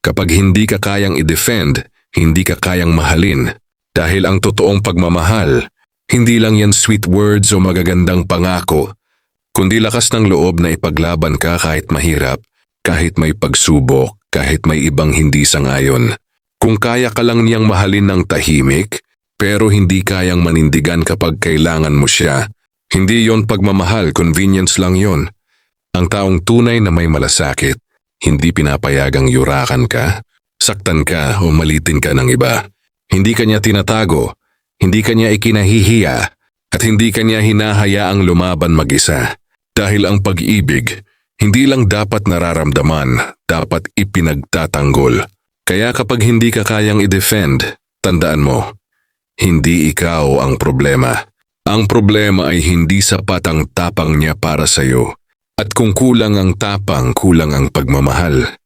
Kapag hindi ka kayang i-defend, hindi ka kayang mahalin. Dahil ang totoong pagmamahal, hindi lang yan sweet words o magagandang pangako, kundi lakas ng loob na ipaglaban ka kahit mahirap, kahit may pagsubok, kahit may ibang hindi sangayon. Kung kaya ka lang niyang mahalin ng tahimik, pero hindi kayang manindigan kapag kailangan mo siya, hindi yon pagmamahal, convenience lang yon. Ang taong tunay na may malasakit, hindi pinapayagang yurakan ka, saktan ka o malitin ka ng iba. Hindi ka niya tinatago, hindi ka niya ikinahihiya, at hindi ka niya hinahayaang lumaban mag-isa. Dahil ang pag-ibig, hindi lang dapat nararamdaman, dapat ipinagtatanggol. Kaya kapag hindi ka kayang i-defend, tandaan mo, hindi ikaw ang problema. Ang problema ay hindi sapat ang tapang niya para sa'yo. At kung kulang ang tapang, kulang ang pagmamahal.